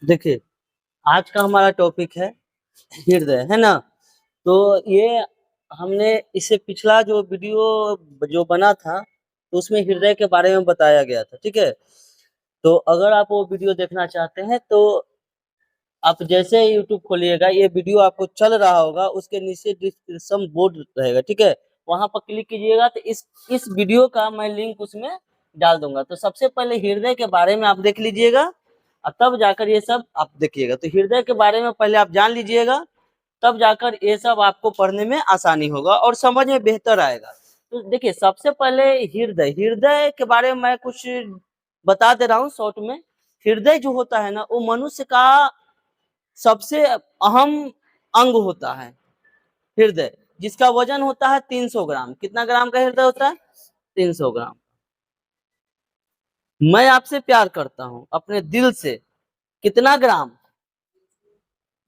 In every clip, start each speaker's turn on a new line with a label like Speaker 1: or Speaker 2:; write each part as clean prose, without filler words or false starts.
Speaker 1: देखिए, आज का हमारा टॉपिक है हृदय, है ना? तो ये हमने इससे पिछला जो वीडियो जो बना था, तो उसमें हृदय के बारे में बताया गया था, ठीक है? तो अगर आप वो वीडियो देखना चाहते हैं, तो आप जैसे ही यूट्यूब खोलिएगा, ये वीडियो आपको चल रहा होगा, उसके नीचे डिस्क्रिप्शन बोर्ड रहेगा, ठीक है? वहाँ पर क्लिक कीजिएगा, तो इस वीडियो का मैं लिंक उसमें डाल दूँगा। तो सबसे पहले हृदय के बारे में आप देख लीजिएगा और तब जाकर ये सब आप देखिएगा। तो हृदय के बारे में पहले आप जान लीजिएगा, तब जाकर ये सब आपको पढ़ने में आसानी होगा और समझ में बेहतर आएगा। तो देखिए, सबसे पहले हृदय के बारे में मैं कुछ बता दे रहा हूँ शॉर्ट में। हृदय जो होता है ना, वो मनुष्य का सबसे अहम अंग होता है हृदय, जिसका वजन होता है 300 ग्राम। कितना ग्राम का हृदय होता है? 300 ग्राम। मैं आपसे प्यार करता हूं अपने दिल से। कितना ग्राम?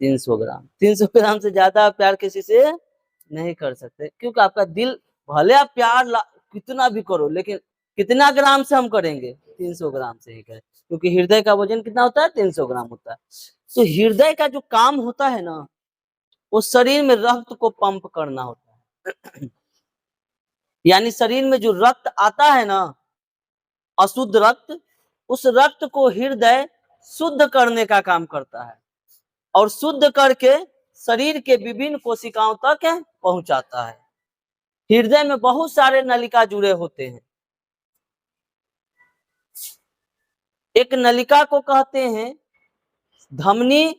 Speaker 1: 300 ग्राम। 300 ग्राम से ज्यादा आप प्यार किसी से नहीं कर सकते, क्योंकि आपका दिल, भले आप कितना भी करो, लेकिन कितना ग्राम से हम करेंगे? 300 ग्राम से ही करें, क्योंकि हृदय का वजन कितना होता है? 300 ग्राम होता है। तो हृदय का जो काम होता है ना, वो शरीर में रक्त को पंप करना होता है। यानी शरीर में जो रक्त आता है ना, अशुद्ध रक्त, उस रक्त को हृदय शुद्ध करने का काम करता है और शुद्ध करके शरीर के विभिन्न कोशिकाओं तक पहुंचाता है। हृदय में बहुत सारे नलिका जुड़े होते हैं। एक नलिका को कहते हैं धमनी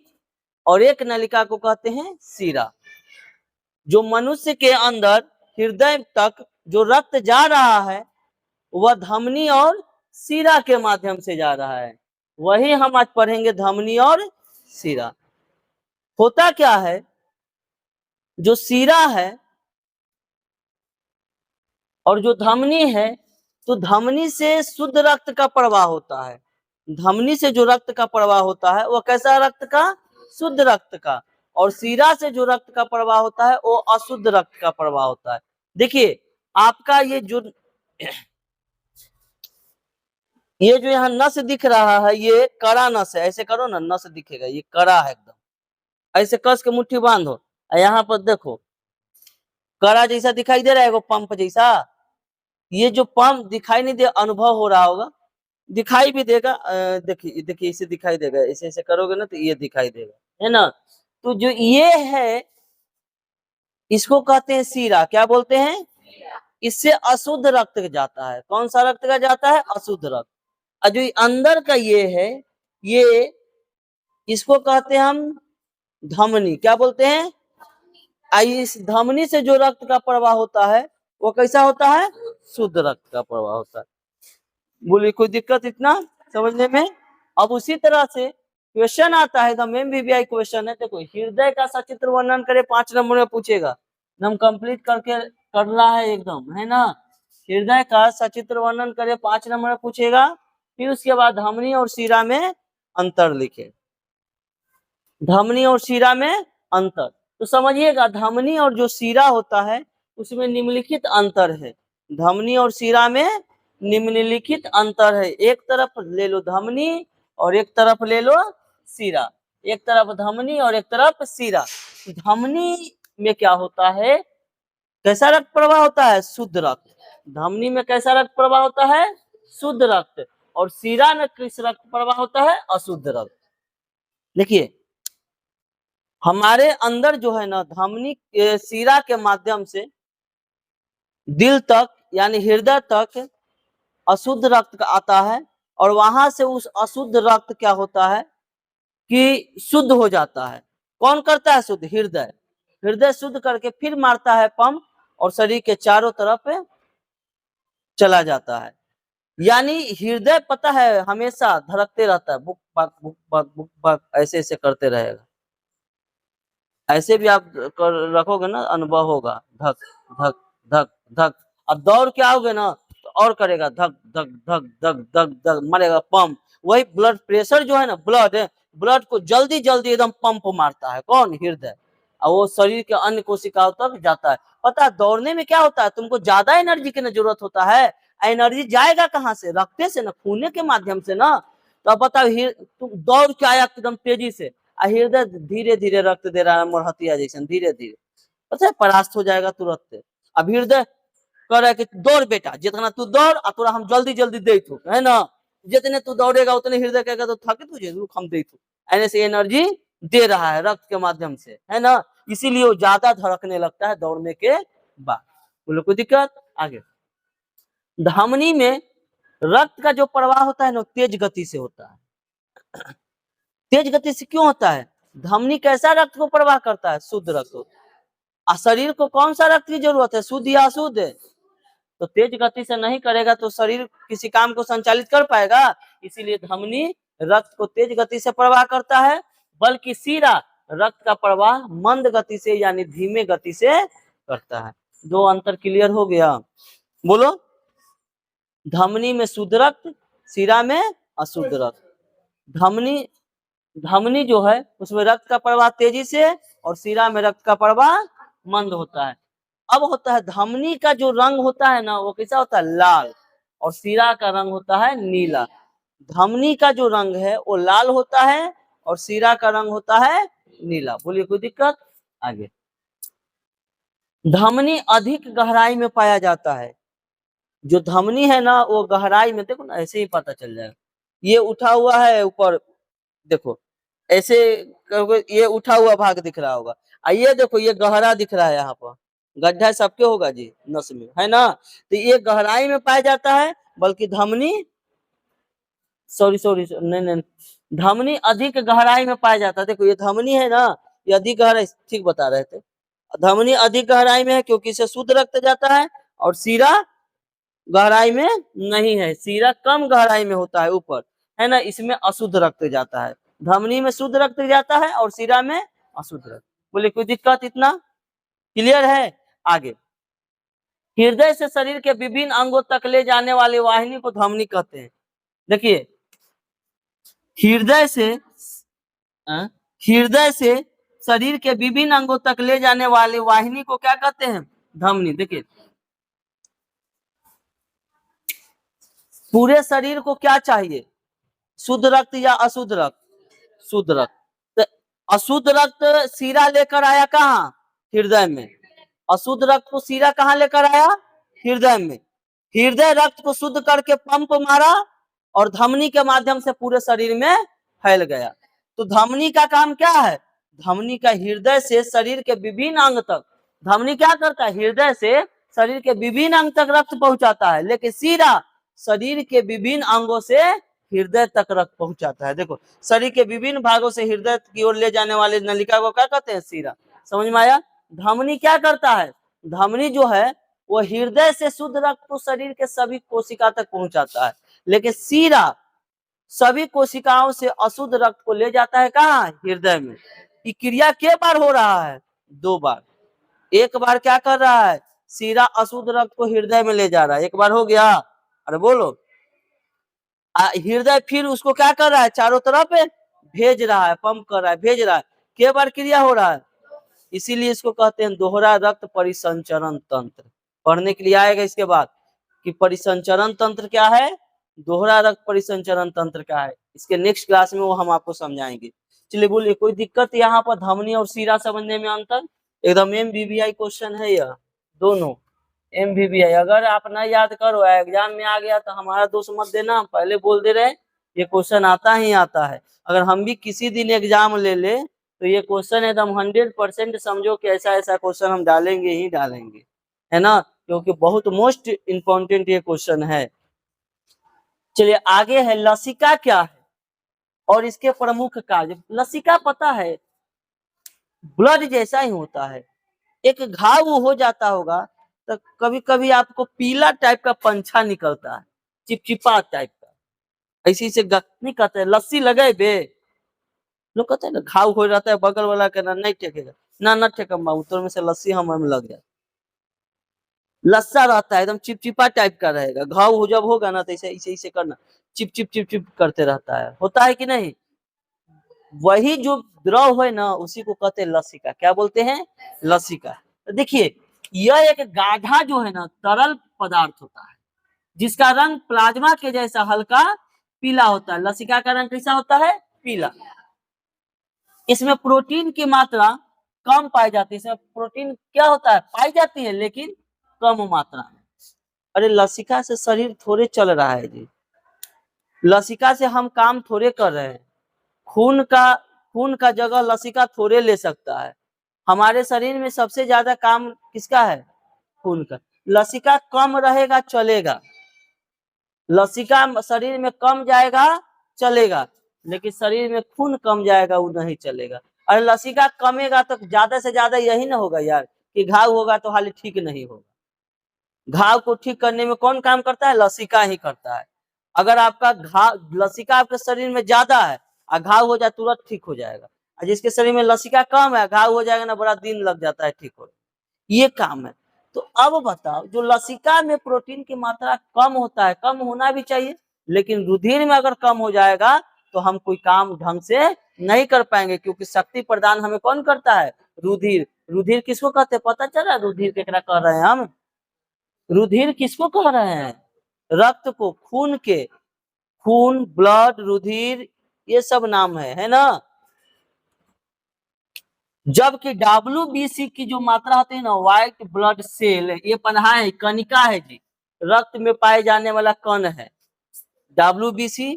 Speaker 1: और एक नलिका को कहते हैं शिरा। जो मनुष्य के अंदर हृदय तक जो रक्त जा रहा है, वह धमनी और शिरा के माध्यम से जा रहा है। वही हम आज पढ़ेंगे, धमनी और शिरा। होता क्या है, जो शिरा है और जो धमनी है, तो धमनी से शुद्ध रक्त का प्रवाह होता है। धमनी से जो रक्त का प्रवाह होता है, वो कैसा रक्त का? शुद्ध रक्त का। और शिरा से जो रक्त का प्रवाह होता है, वो अशुद्ध रक्त का प्रवाह होता है। देखिए, आपका ये जो यहाँ नस दिख रहा है, ये कड़ा नस है। ऐसे करो ना, नस दिखेगा, ये कड़ा है एकदम। ऐसे कस के मुट्ठी बांधो, यहाँ पर देखो, कड़ा जैसा दिखाई दे रहा है, वो पंप जैसा। ये जो पंप दिखाई नहीं दे, अनुभव हो रहा होगा, दिखाई भी देगा। देखिए देखिए, इसे दिखाई देगा। ऐसे ऐसे करोगे ना, तो ये दिखाई देगा, है ना? तो जो ये है, इसको कहते हैं शिरा। क्या बोलते हैं? इससे अशुद्ध रक्त जाता है। कौन सा रक्त का जाता है? अशुद्ध रक्त। और जो अंदर का ये है, ये इसको कहते हैं हम धमनी। क्या बोलते हैं? इस धमनी से जो रक्त का प्रवाह होता है, वो कैसा होता है? शुद्ध रक्त का प्रवाह होता है। बोलिए, कोई दिक्कत इतना समझने में? अब उसी तरह से क्वेश्चन आता है, MBBI क्वेश्चन है। देखो, हृदय का सचित्र वर्णन करे, 5 नंबर में पूछेगा। एकदम कंप्लीट करके करना है एकदम, है ना? हृदय का सचित्र वर्णन करे, 5 नंबर में पूछेगा। फिर उसके बाद धमनी और शिरा में अंतर लिखे। धमनी और शिरा में अंतर, तो समझिएगा, धमनी और जो शिरा होता है, उसमें निम्नलिखित अंतर है। धमनी और शिरा में निम्नलिखित अंतर है। एक तरफ ले लो धमनी और एक तरफ ले लो शिरा। एक तरफ धमनी और एक तरफ शिरा। धमनी में क्या होता है? कैसा रक्त प्रवाह होता है? शुद्ध रक्त। धमनी में कैसा रक्त प्रवाह होता है? शुद्ध रक्त। और शिरा में किस रक्त प्रवाह होता है? अशुद्ध रक्त। देखिए, हमारे अंदर जो है ना, धमनी शिरा के माध्यम से दिल तक, यानी हृदय तक अशुद्ध रक्त आता है, और वहां से उस अशुद्ध रक्त क्या होता है कि शुद्ध हो जाता है। कौन करता है शुद्ध? हृदय। हृदय शुद्ध करके फिर मारता है पंप, और शरीर के चारों तरफ चला जाता है। यानी हृदय, पता है, हमेशा धड़कते रहता है, बुक बक बुक बक बुक बक, ऐसे ऐसे करते रहेगा। ऐसे भी आप कर रखोगे ना, अनुभव होगा, धक धक धक धक। अब दौड़ के आओगे ना, तो और करेगा, धक धक धक धक धक धक, मारेगा पंप। वही ब्लड प्रेशर जो है ना, ब्लड को जल्दी जल्दी एकदम पंप मारता है। कौन? हृदय। और वो शरीर के अन्य कोशिकाओं तक जाता है। पता है, दौड़ने में क्या होता है, तुमको ज्यादा एनर्जी की जरूरत होता है। एनर्जी जाएगा कहाँ से? रक्त से ना, खून के माध्यम से ना। तो अब बताओ तुम दौड़ के आया एकदम तेजी से, हृदय धीरे धीरे रक्त दे रहा है मोरहतिया जैसे धीरे धीरे, पता है परास्त हो जाएगा तुरंत। अब हृदय कह रहा है कि दौड़ बेटा, जितना तू दौड़ और तोरा हम जल्दी जल्दी दे थू, है ना, जितने तू दौड़ेगा उतने हृदय कहेगा तो थके तुझे रुक हम दे थू, ऐसे से एनर्जी दे रहा है रक्त के माध्यम से, है ना, इसीलिए वो ज्यादा धड़कने लगता है दौड़ने के बाद। बोलो कोई दिक्कत? आगे, धमनी में रक्त का जो प्रवाह होता है ना तेज गति से होता है। तेज गति से क्यों होता है? धमनी कैसा रक्त को प्रवाह करता है? शुद्ध रक्त। शरीर को कौन सा रक्त की जरूरत है, शुद्ध या अशुद्ध? तो तेज गति से नहीं करेगा तो शरीर किसी काम को संचालित कर पाएगा, इसीलिए धमनी रक्त को तेज गति से प्रवाह करता है, बल्कि सीरा रक्त का प्रवाह मंद गति से यानी धीमे गति से करता है। दो अंतर क्लियर हो गया? बोलो, धमनी में शुद्ध रक्त, सीरा में अशुद्ध रक्त। धमनी जो है उसमें रक्त का प्रवाह तेजी से और सीरा में रक्त का प्रवाह मंद होता है। अब होता है धमनी का जो रंग होता है ना वो कैसा होता है? लाल, और सीरा का रंग होता है नीला। धमनी का जो रंग है वो लाल होता है और सीरा का रंग होता है नीला। बोलिए कोई दिक्कत? आगे, धमनी अधिक गहराई में पाया जाता है। जो धमनी है ना वो गहराई में, देखो ना ऐसे ही पता चल जाएगा, ये उठा हुआ है ऊपर, देखो ऐसे ये उठा हुआ भाग दिख रहा होगा, ये देखो ये गहरा दिख रहा है, यहाँ पर गड्ढा सबके होगा जी नस में, है ना, तो ये गहराई में पाया जाता है, बल्कि धमनी सॉरी नहीं, धमनी अधिक गहराई में पाया जाता है। देखो ये धमनी है ना, ये अधिक गहराई, ठीक बता रहे थे, धमनी अधिक गहराई में है क्योंकि इसे शुद्ध रक्त जाता है, और सीरा गहराई में नहीं है, सीरा कम गहराई में होता है ऊपर, है ना, इसमें अशुद्ध रक्त जाता है। धमनी में शुद्ध रक्त जाता है और सीरा में अशुद्ध रक्त। बोले कोई दिक्कत? इतना क्लियर है? आगे, हृदय से शरीर के विभिन्न अंगों तक ले जाने वाली वाहिनी को धमनी कहते हैं। देखिए, हृदय से शरीर के विभिन्न अंगों तक ले जाने वाली वाहिनी को क्या कहते हैं? धमनी। देखिए, पूरे शरीर को क्या चाहिए? शुद्ध रक्त या अशुद्ध रक्त? शुद्ध रक्त। तो अशुद्ध रक्त सीरा लेकर आया कहाँ? हृदय में। अशुद्ध रक्त को सीरा कहाँ लेकर आया? हृदय में। हृदय रक्त को शुद्ध करके पंप मारा और धमनी के माध्यम से पूरे शरीर में फैल गया। तो धमनी का काम क्या है? धमनी का हृदय से शरीर के विभिन्न अंग तक, धमनी क्या करता है? हृदय से शरीर के विभिन्न अंग तक रक्त पहुंचाता है, लेकिन सीरा शरीर के विभिन्न अंगों से हृदय तक रक्त पहुंचाता है। देखो, शरीर के विभिन्न भागों से हृदय की ओर ले जाने वाले नलिका को क्या कहते हैं? सीरा। समझ में आया? धमनी क्या करता है? धमनी जो है वो हृदय से शुद्ध रक्त को शरीर के सभी कोशिका तक पहुंचाता है, लेकिन सीरा सभी कोशिकाओं से अशुद्ध रक्त को ले जाता है कहाँ? हृदय में। ये क्रिया के बार हो रहा है? 2 बार। एक बार क्या कर रहा है? सीरा अशुद्ध रक्त को हृदय में ले जा रहा है, एक बार हो गया। अरे बोलो, हृदय फिर उसको क्या कर रहा है? चारों तरफ भेज रहा है, पंप कर रहा है, भेज रहा है। के बार क्रिया हो रहा है? इसीलिए इसको कहते हैं दोहरा रक्त परिसंचरण तंत्र। पढ़ने के लिए आएगा इसके बाद कि परिसंचरण तंत्र क्या है, दोहरा रक्त परिसंचरण तंत्र क्या है। इसके नेक्स्ट क्लास में वो हम आपको समझाएंगे। चलिए बोलिए, कोई दिक्कत यहाँ पर धमनी और सीरा समझने में अंतर? एकदम MBBI क्वेश्चन है यह, दोनों MBBI। अगर आप ना याद करो, एग्जाम में आ गया तो हमारा दोष मत देना, हम पहले बोल दे रहे ये क्वेश्चन आता ही आता है। अगर हम भी किसी दिन एग्जाम ले तो ये क्वेश्चन एकदम 100% समझो कि ऐसा ऐसा क्वेश्चन हम डालेंगे ही डालेंगे, है ना, क्योंकि बहुत मोस्ट इंपॉर्टेंट ये क्वेश्चन है। चलिए आगे है, लसिका क्या है और इसके प्रमुख कार्य। लसिका पता है ब्लड जैसा ही होता है, एक घाव हो जाता होगा तो कभी कभी आपको पीला टाइप का पंछा निकलता है, चिपचिपा टाइप का, ऐसी से नहीं कहते हैं लस्सी लगे बे, लोग कहते हैं ना घाव हो जाता है, बगल वाला के ना नहीं टेकेगा, ना ठेकम उतर में से लस्सी हमें लग जाए, लस्सा रहता है एकदम चिपचिपा टाइप का रहेगा। घाव हो जब होगा ना तो ऐसे ऐसे ऐसे करना, चिप चिप चिप चिप करते रहता है, होता है कि नहीं? वही जो द्रव है ना उसी को कहते हैं लसिका। क्या बोलते हैं? लसिका। तो देखिए, यह एक गाढ़ा जो है ना तरल पदार्थ होता है जिसका रंग प्लाज्मा के जैसा हल्का पीला होता है। लसिका का रंग कैसा होता है? पीला। इसमें प्रोटीन की मात्रा कम पाई जाती है। इसमें प्रोटीन क्या होता है? पाई जाती है लेकिन कम मात्रा में। अरे लसिका से शरीर थोड़े चल रहा है जी, लसिका से हम काम थोड़े कर रहे हैं। खून का जगह लसिका थोड़े ले सकता है। हमारे शरीर में सबसे ज्यादा काम किसका है? खून का। लसिका कम रहेगा चलेगा, लसिका शरीर में कम जाएगा चलेगा, लेकिन शरीर में खून कम जाएगा वो नहीं चलेगा। और लसिका कमेगा तो ज्यादा से ज्यादा यही ना होगा यार कि घाव होगा तो हाल ठीक नहीं होगा। घाव को ठीक करने में कौन काम करता है? लसिका ही करता है। अगर आपका घाव लसिका आपके शरीर में ज्यादा है और घाव हो जाए तुरंत ठीक हो जाएगा, और जिसके शरीर में लसिका कम है घाव हो जाएगा ना बड़ा दिन लग जाता है ठीक हो, ये काम है। तो अब बताओ, जो लसिका में प्रोटीन की मात्रा कम होता है, कम होना भी चाहिए, लेकिन रुधिर में अगर कम हो जाएगा तो हम कोई काम ढंग से नहीं कर पाएंगे, क्योंकि शक्ति प्रदान हमें कौन करता है? रुधिर। रुधिर किसको कहते हैं पता चला? रुधिर केकरा कह रहे हैं हम? रुधिर किसको कह रहे हैं? रक्त को, खून के, खून, ब्लड, रुधिर, ये सब नाम है ना। जबकि WBC की जो मात्रा होती है ना, व्हाइट ब्लड सेल, ये पन्हा है, कणिका है जी, रक्त में पाए जाने वाला कण है। WBC,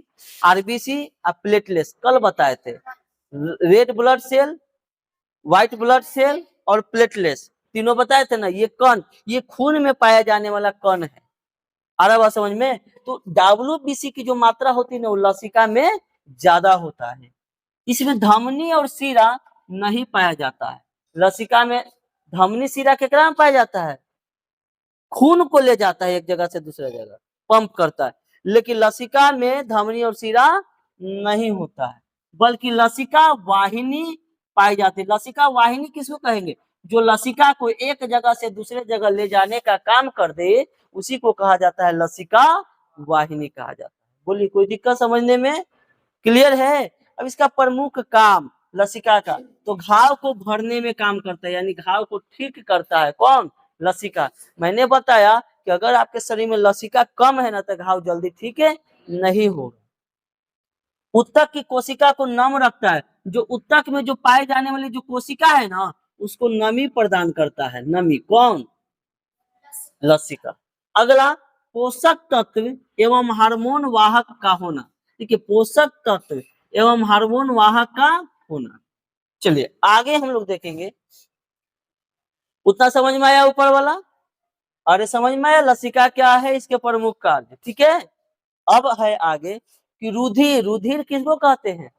Speaker 1: RBC और प्लेटलेट्स कल बताए थे। Red blood cell, white blood cell और प्लेटलेट्स तीनों बताए थे ना। ये कण, ये खून में पाया जाने वाला कण है। आ रहा बात समझ में? तो WBC की जो मात्रा होती है ना वो लसिका में ज्यादा होता है। इसमें धमनी और सीरा नहीं पाया जाता है। लसिका में धमनी सीरा केकरा में पाया जाता है? खून को ले जाता है एक जगह से दूसरे जगह, पंप करता है। लेकिन लसिका में धमनी और सीरा नहीं होता है, बल्कि लसिका वाहिनी पाई जाती है। लसिका वाहिनी किसको कहेंगे? जो लसिका को एक जगह से दूसरे जगह ले जाने का काम कर दे, उसी को कहा जाता है लसिका वाहिनी कहा जाता है। बोलिए कोई दिक्कत समझने में? क्लियर है? अब इसका प्रमुख काम लसिका का, तो घाव को भरने में काम करता है, यानी घाव को ठीक करता है कौन? लसिका। मैंने बताया कि अगर आपके शरीर में लसिका कम है ना तो घाव जल्दी ठीक है नहीं होगा। उत्तक की कोशिका को नम रखता है। जो उत्तक में जो पाए जाने वाली जो कोशिका है ना, उसको नमी प्रदान करता है। नमी कौन? लसिका। अगला, पोषक तत्व एवं हार्मोन वाहक का होना। देखिए, पोषक तत्व एवं हार्मोन वाहक का होना। चलिए आगे हम लोग देखेंगे। उतना समझ में आया ऊपर वाला? अरे समझ में आया लसिका क्या है, इसके प्रमुख कार्य, ठीक है। अब है आगे कि रुधिर। रुधिर किसको कहते हैं?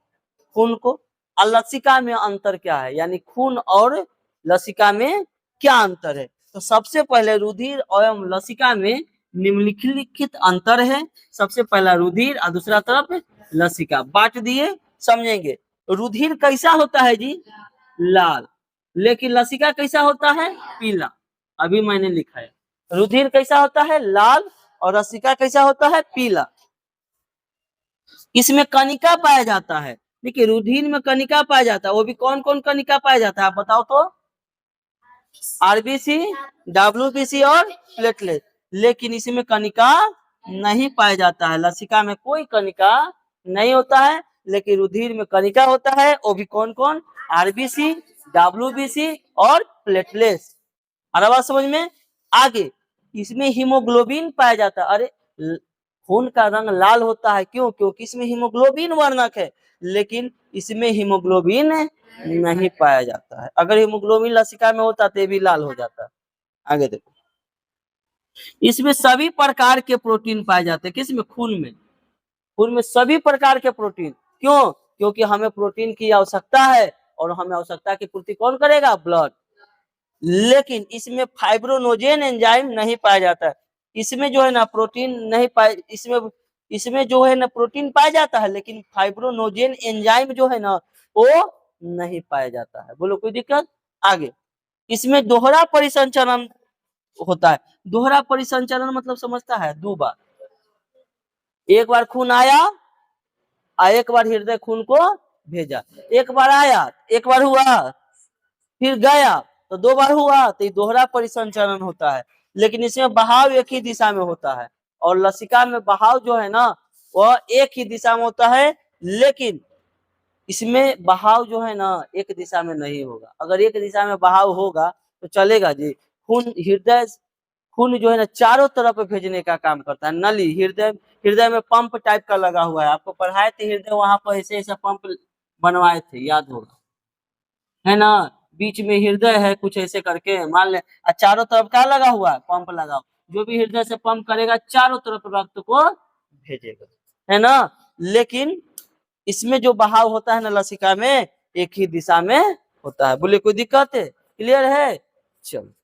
Speaker 1: खून को। और लसिका में अंतर क्या है, यानी खून और लसिका में क्या अंतर है? तो सबसे पहले रुधिर एवं लसिका में निम्नलिखित अंतर है। सबसे पहला रुधिर और दूसरा तरफ लसिका, बांट दिए, समझेंगे। रुधिर कैसा होता है जी? लाल। लेकिन लसिका कैसा होता है? पीला। अभी मैंने लिखा है, रुधिर कैसा होता है? लाल। और लसिका कैसा होता है? पीला। इसमें कणिका पाया जाता है। देखिए, रुधिर में कणिका पाया जाता है, वो भी कौन कौन कणिका पाया जाता है आप बताओ तो? RBC, WBC और प्लेटलेट। लेकिन इसमें कणिका नहीं पाया जाता है। लसिका में कोई कणिका नहीं होता है, लेकिन रुधिर में कणिका होता है। वो भी कौन कौन? RBC, WBC और प्लेटलेट्स। अरे बात समझ में? आगे इसमें हीमोग्लोबिन पाया जाता है। अरे खून का रंग लाल होता है क्यों? क्योंकि इसमें हीमोग्लोबिन वर्णक है, लेकिन इसमें हीमोग्लोबिन नहीं पाया जाता है। अगर हीमोग्लोबिन लसिका में होता तो ये भी लाल हो जाता। आगे देखो, इसमें सभी प्रकार के प्रोटीन पाए जाते हैं। किसमें? खून में। खून में सभी प्रकार के प्रोटीन। क्यों? क्योंकि हमें प्रोटीन की आवश्यकता है, और हमें आवश्यकता की पूर्ति कौन करेगा? ब्लड। लेकिन इसमें फाइब्रोनोजेन एंजाइम नहीं पाया जाता है। इसमें जो है ना प्रोटीन नहीं पाए, इसमें जो है ना प्रोटीन पाया जाता है, लेकिन फाइब्रोनोजेन एंजाइम जो है ना वो नहीं पाया जाता है। बोलो कोई दिक्कत? आगे, इसमें दोहरा परिसंचरण होता है। दोहरा परिसंचरण मतलब समझता है? दो बार, एक बार खून आया और एक बार हृदय खून को भेजा। एक बार आया, एक बार हुआ, फिर गया, तो दो बार हुआ, तो ये दोहरा परिसंचरण होता है। लेकिन इसमें बहाव एक ही दिशा में होता है, और लसिका में बहाव जो है ना वह एक ही दिशा में होता है, लेकिन इसमें बहाव जो है ना एक दिशा में नहीं होगा। अगर एक दिशा में बहाव होगा तो चलेगा जी। खून जो है ना चारों तरफ भेजने का काम करता है। नली हृदय में पंप टाइप का लगा हुआ है, आपको पढ़ाए थे हृदय, वहां पर ऐसे ऐसे पंप बनवाए थे, याद होगा, है ना। बीच में हृदय है कुछ ऐसे करके मान ले, और चारों तरफ क्या लगा हुआ है, पंप लगा हुआ। जो भी हृदय से पंप करेगा चारों तरफ रक्त को भेजेगा, है ना। लेकिन इसमें जो बहाव होता है ना लसिका में, एक ही दिशा में होता है। बोले कोई दिक्कत है, क्लियर है, चलो।